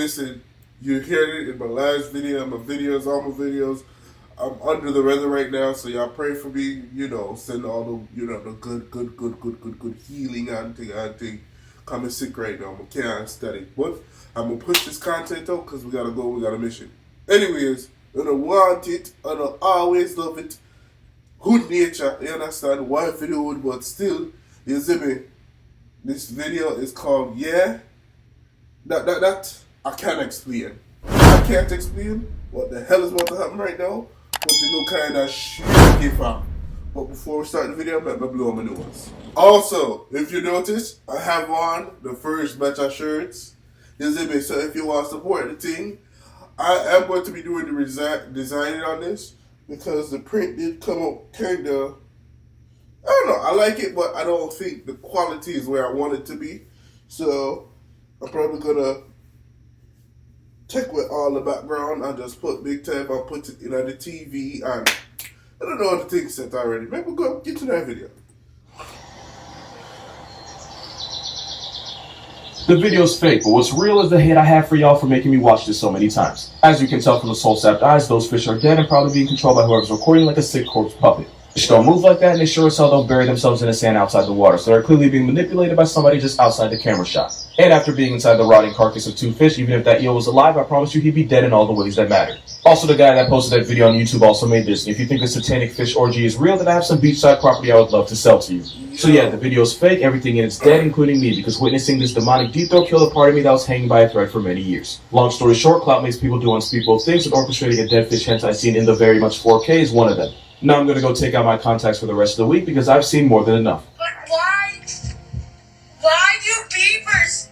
listen, you heard it in my last video, my videos, all my videos. I'm under the weather right now, so y'all pray for me. Send all the good healing auntie. Coming sick right now. I'm can't study, but I'm gonna push this content out because we gotta go. We got a mission. Anyways, I don't want it. I don't always love it. Good nature, you understand? One video, but still, you see me. This video is called That I can't explain. I can't explain what the hell is about to happen right now. But you know, kind of shit give up. But before we start the video, I'm gonna blow my nose. Also, if you notice, I have on the first batch of shirts. You see me? So if you want to support the thing, I am going to be doing the designing on this because the print did come out kind of. I don't know. I like it, but I don't think the quality is where I want it to be. So I'm probably gonna take with all the background and just put big type. I'll put it in the TV and I don't know what the thing set already. Maybe we'll go get to that video. The video's fake, but what's real is the hate I have for y'all for making me watch this so many times. As you can tell from the soul-sapped eyes, those fish are dead and probably being controlled by whoever's recording like a sick corpse puppet. Fish don't move like that, and they sure as hell don't bury themselves in the sand outside the water, so they're clearly being manipulated by somebody just outside the camera shot. And after being inside the rotting carcass of two fish, even if that eel was alive, I promise you he'd be dead in all the ways that matter. Also, the guy that posted that video on YouTube also made this, and if you think the satanic fish orgy is real, then I have some beachside property I would love to sell to you. So yeah, the video's fake, everything in it's dead, including me, because witnessing this demonic deep throat killed a part of me that was hanging by a thread for many years. Long story short, clout makes people do unspeakable things, and orchestrating a dead fish hentai scene in the very much 4K is one of them. Now I'm gonna go take out my contacts for the rest of the week because I've seen more than enough. But why? Why do beavers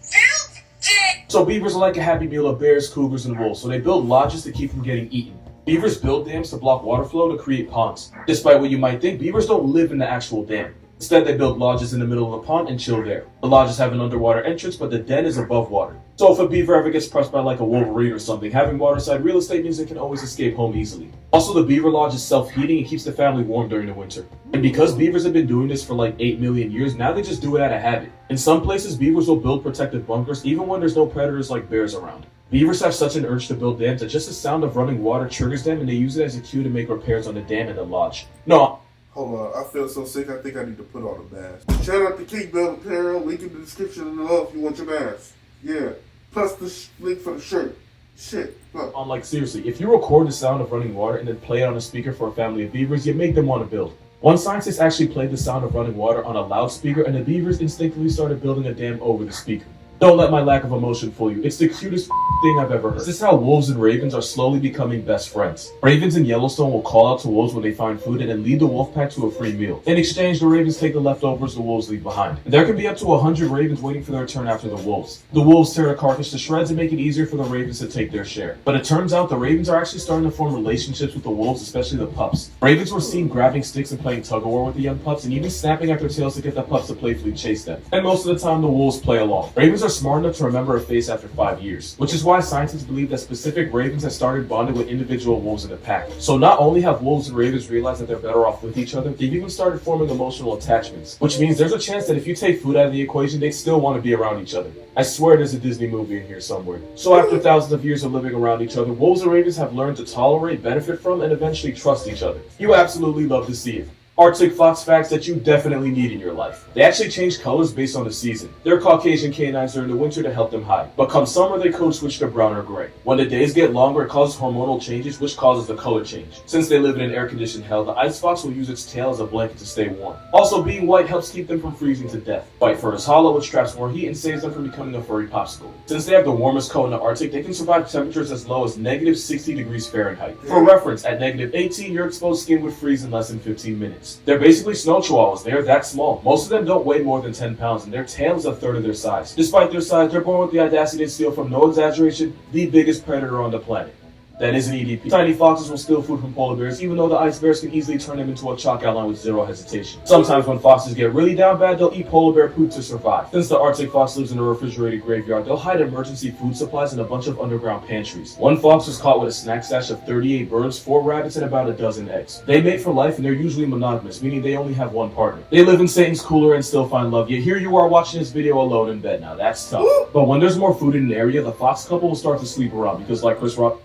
build it? So beavers are like a happy meal of bears, cougars, and wolves, so they build lodges to keep from getting eaten. Beavers build dams to block water flow to create ponds. Despite what you might think, beavers don't live in the actual dam. Instead, they build lodges in the middle of the pond and chill there. The lodges have an underwater entrance, but the den is above water. So if a beaver ever gets pressed by like a wolverine or something, having waterside real estate means it can always escape home easily. Also, the beaver lodge is self-heating and keeps the family warm during the winter. And because beavers have been doing this for like 8 million years, now they just do it out of habit. In some places, beavers will build protective bunkers even when there's no predators like bears around. Beavers have such an urge to build dams that just the sound of running water triggers them, and they use it as a cue to make repairs on the dam and the lodge. No. Hold on, I feel so sick, I think I need to put on a mask. Shout out to King Bell Apparel, link in the description below if you want your mask. Yeah, plus the link for the shirt. Shit, look. Like seriously, if you record the sound of running water and then play it on a speaker for a family of beavers, you make them want to build. One scientist actually played the sound of running water on a loudspeaker and the beavers instinctively started building a dam over the speaker. Don't let my lack of emotion fool you. It's the cutest thing I've ever heard. This is how wolves and ravens are slowly becoming best friends. Ravens in Yellowstone will call out to wolves when they find food and then lead the wolf pack to a free meal. In exchange, the ravens take the leftovers the wolves leave behind. And there can be up to 100 ravens waiting for their turn after the wolves. The wolves tear the carcass to shreds and make it easier for the ravens to take their share. But it turns out the ravens are actually starting to form relationships with the wolves, especially the pups. Ravens were seen grabbing sticks and playing tug-of-war with the young pups and even snapping at their tails to get the pups to playfully chase them. And most of the time, the wolves play along. Ravens are smart enough to remember a face after 5 years, which is why scientists believe that specific ravens have started bonding with individual wolves in the pack. So not only have wolves and ravens realized that they're better off with each other, they've even started forming emotional attachments, which means there's a chance that if you take food out of the equation, they still want to be around each other. I swear there's a Disney movie in here somewhere. So after thousands of years of living around each other, wolves and ravens have learned to tolerate, benefit from, and eventually trust each other. You absolutely love to see it. Arctic fox facts that you definitely need in your life. They actually change colors based on the season. They're Caucasian canines during the winter to help them hide. But come summer, they code switch to brown or gray. When the days get longer, it causes hormonal changes, which causes the color change. Since they live in an air-conditioned hell, the ice fox will use its tail as a blanket to stay warm. Also, being white helps keep them from freezing to death. White fur is hollow, which traps more heat and saves them from becoming a furry popsicle. Since they have the warmest coat in the Arctic, they can survive temperatures as low as negative 60 degrees Fahrenheit. For reference, at negative 18, your exposed skin would freeze in less than 15 minutes. They're basically snow chihuahuas. They are that small. Most of them don't weigh more than 10 pounds, and their tail is a third of their size. Despite their size, they're born with the audacity to steal, from no exaggeration, the biggest predator on the planet. That is an EDP. Tiny foxes will steal food from polar bears, even though the ice bears can easily turn them into a chalk outline with zero hesitation. Sometimes when foxes get really down bad, they'll eat polar bear poop to survive. Since the Arctic fox lives in a refrigerated graveyard, they'll hide emergency food supplies in a bunch of underground pantries. One fox was caught with a snack stash of 38 birds, 4 rabbits, and about a dozen eggs. They mate for life and they're usually monogamous, meaning they only have one partner. They live in Satan's cooler and still find love, yet here you are watching this video alone in bed. Now that's tough. But when there's more food in an area, the fox couple will start to sleep around because like Chris Rock,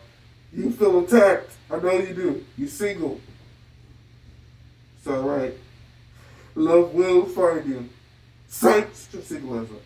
you feel attacked. I know you do. You single. It's alright. Love will find you. Sights to single as well.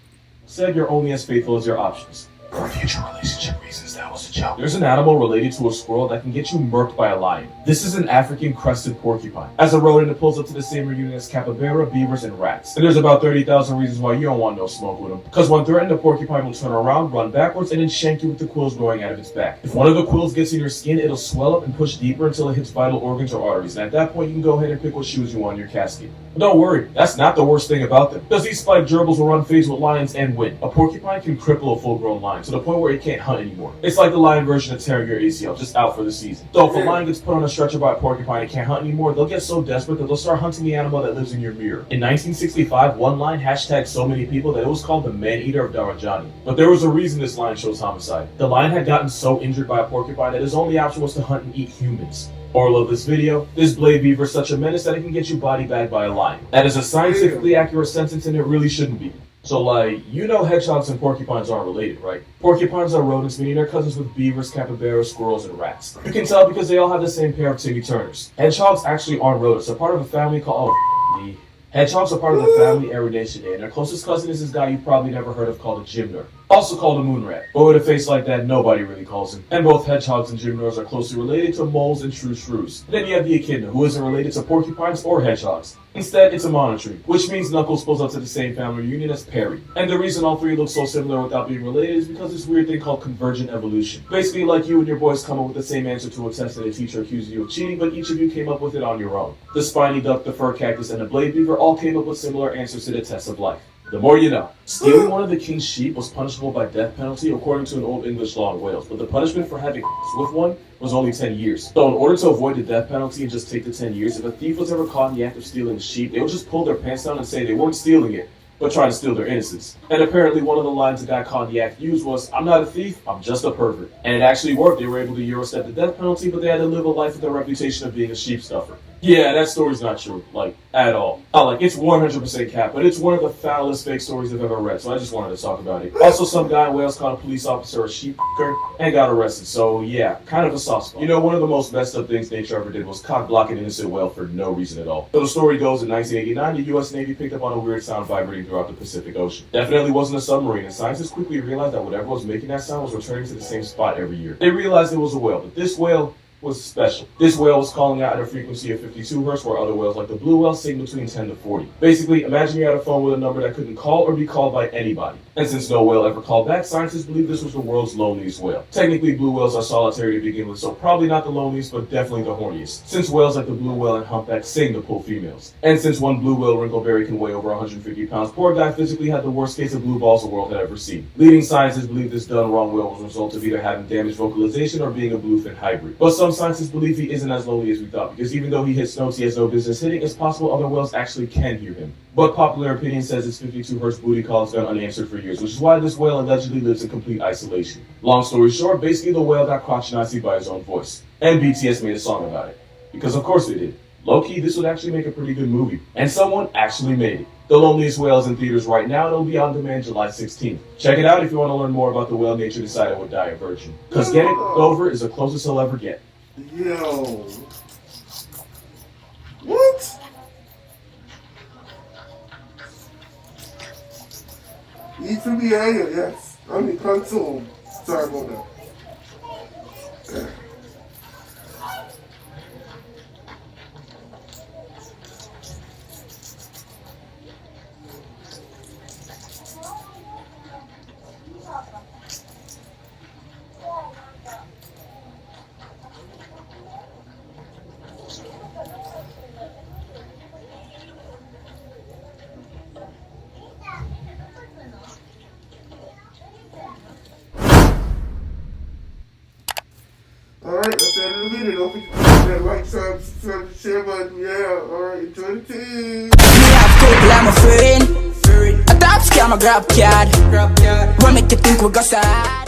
said you're only as faithful as your options. For future relationship reasons, that was a joke. There's an animal related to a squirrel that can get you murked by a lion. This is an African crested porcupine. As a rodent, it pulls up to the same reunion as capybara, beavers, and rats. And there's about 30,000 reasons why you don't want no smoke with them. Because when threatened, the porcupine will turn around, run backwards, and then shank you with the quills growing out of its back. If one of the quills gets in your skin, it'll swell up and push deeper until it hits vital organs or arteries. And at that point, you can go ahead and pick what shoes you want in your casket. But don't worry, that's not the worst thing about them. Because these spiked gerbils will run phase with lions and win. A porcupine can cripple a full-grown lion to the point where it can't hunt anymore. It's like the lion version of tearing your ACL, just out for the season. So if a lion gets put on a stretcher by a porcupine and can't hunt anymore, they'll get so desperate that they'll start hunting the animal that lives in your mirror. In 1965, one lion hashtagged so many people that it was called the man-eater of Darajani. But there was a reason this lion chose homicide. The lion had gotten so injured by a porcupine that his only option was to hunt and eat humans. Moral of this video, this blade beaver is such a menace that it can get you body bagged by a lion. That is a scientifically accurate sentence and it really shouldn't be. So like, you know hedgehogs and porcupines aren't related, right? Porcupines are rodents, meaning they're cousins with beavers, capybaras, squirrels, and rats. You can tell because they all have the same pair of Timmy Turners. Hedgehogs actually aren't rodents, they're part of a family called Hedgehogs are part of the family Eridaceae, and their closest cousin is this guy you've probably never heard of called a gymnor. Also called a moon rat. But with a face like that, nobody really calls him. And both hedgehogs and gymnors are closely related to moles and true shrews. Then you have the echidna, who isn't related to porcupines or hedgehogs. Instead, it's a monotreme, which means Knuckles pulls up to the same family reunion as Perry. And the reason all three look so similar without being related is because this weird thing called convergent evolution. Basically, like you and your boys come up with the same answer to a test that a teacher accused you of cheating, but each of you came up with it on your own. The spiny duck, the fur cactus, and the blade beaver all came up with similar answers to the test of life. The more you know. Stealing one of the king's sheep was punishable by death penalty according to an old English law in Wales, but the punishment for having with one was only 10 years. So in order to avoid the death penalty and just take the 10 years, if a thief was ever caught in the act of stealing a sheep, they would just pull their pants down and say they weren't stealing it, but try to steal their innocence. And apparently one of the lines the guy caught in the act used was, "I'm not a thief, I'm just a pervert." And it actually worked. They were able to Eurostep the death penalty, but they had to live a life with a reputation of being a sheep stuffer. Yeah, that story's not true, like, at all. It's 100% cap, but it's one of the foulest fake stories I've ever read, so I just wanted to talk about it. Also, some guy in Wales called a police officer a sheep and got arrested, so yeah, kind of a soft spot. You know, one of the most messed up things nature ever did was cock block an innocent whale for no reason at all. So the story goes, in 1989, the US Navy picked up on a weird sound vibrating throughout the Pacific Ocean. Definitely wasn't a submarine, and scientists quickly realized that whatever was making that sound was returning to the same spot every year. They realized it was a whale, but this whale was special. This whale was calling out at a frequency of 52 Hz, where other whales like the blue whale sing between 10 to 40. Basically, imagine you had a phone with a number that couldn't call or be called by anybody. And since no whale ever called back, scientists believe this was the world's loneliest whale. Technically, blue whales are solitary to begin with, so probably not the loneliest, but definitely the horniest. Since whales like the blue whale and humpback sing to pull females. And since one blue whale wrinkleberry can weigh over 150 pounds, poor guy physically had the worst case of blue balls the world had ever seen. Leading scientists believe this done wrong whale was a result of either having damaged vocalization or being a bluefin hybrid. But some scientists believe he isn't as lonely as we thought, because even though he hits notes he has no business hitting, it's possible other whales actually can hear him. But popular opinion says his 52 Hz booty call has gone unanswered for years, which is why this whale allegedly lives in complete isolation. Long story short, basically the whale got crotch Nazi by his own voice. And BTS made a song about it. Because of course they did. Low-key, this would actually make a pretty good movie. And someone actually made it. The Loneliest Whale is in theaters right now and it'll be on demand July 16th. Check it out if you want to learn more about the whale nature decided would die a virgin. Cause getting over is the closest he'll ever get. Yo. What? Eat from the area, yes. I mean, consume. Sorry about that. That's the end of the video. Don't forget to hit that like, subscribe, share button. Yeah, alright, enjoy the team. Me have couple, I'm a friend. A top scam, a grab card. What make you think we go sad?